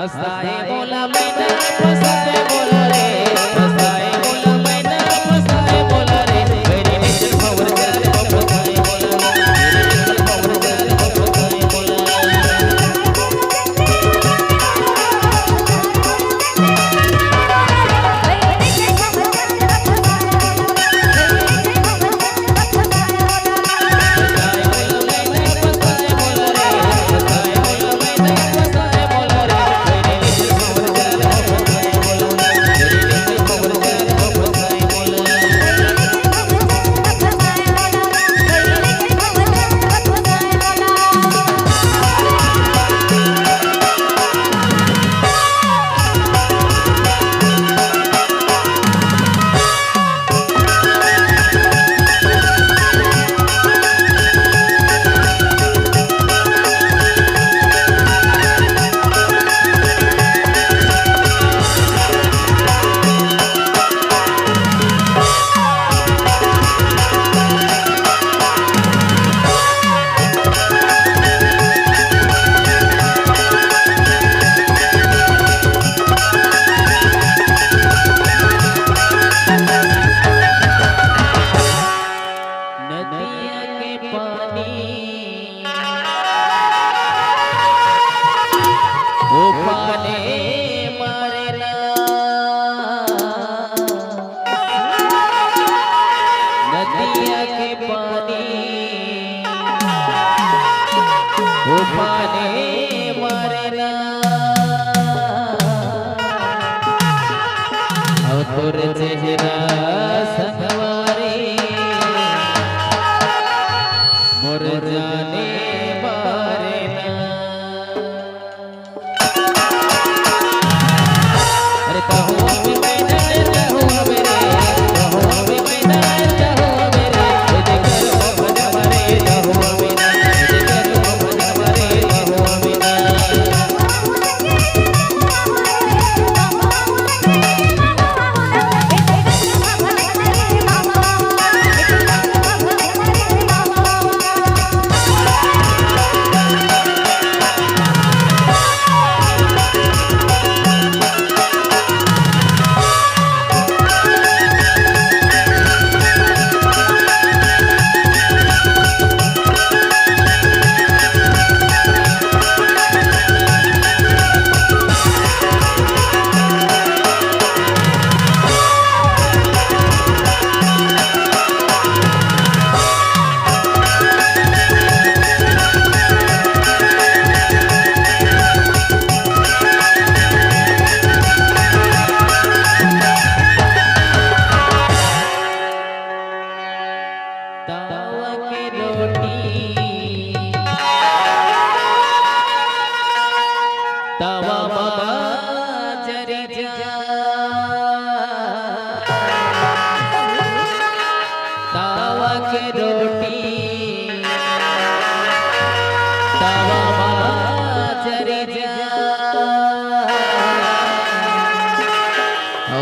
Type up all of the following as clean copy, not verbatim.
हंसाए बोला मैंने फंसाए बोला रे हंसाए बोला मैंने फंसाए बोला रे मेरी निचल खबर कर फंसाए बोला मेरी निचल खबर कर फंसाए बोला चेहरा संगवारी मोर जाने बारे ना अरे कहो अभी मैंने कहो मेरे कहो अभी मैंने कहो मेरे कर भज मारे कहो अभी ना कर भज मारे कहो अभी ना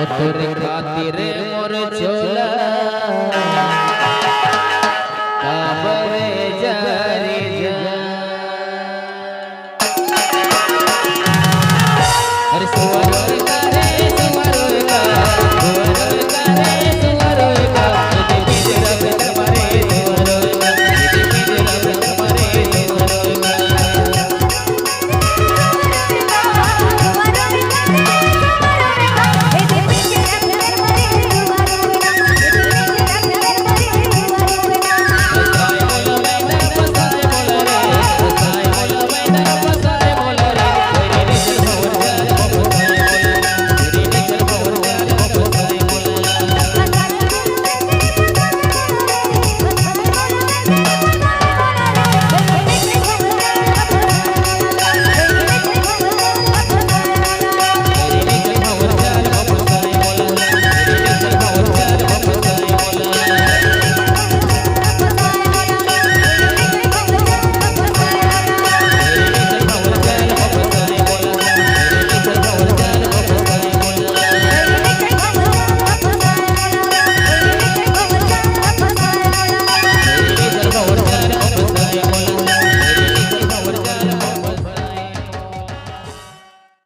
तेरे खातिर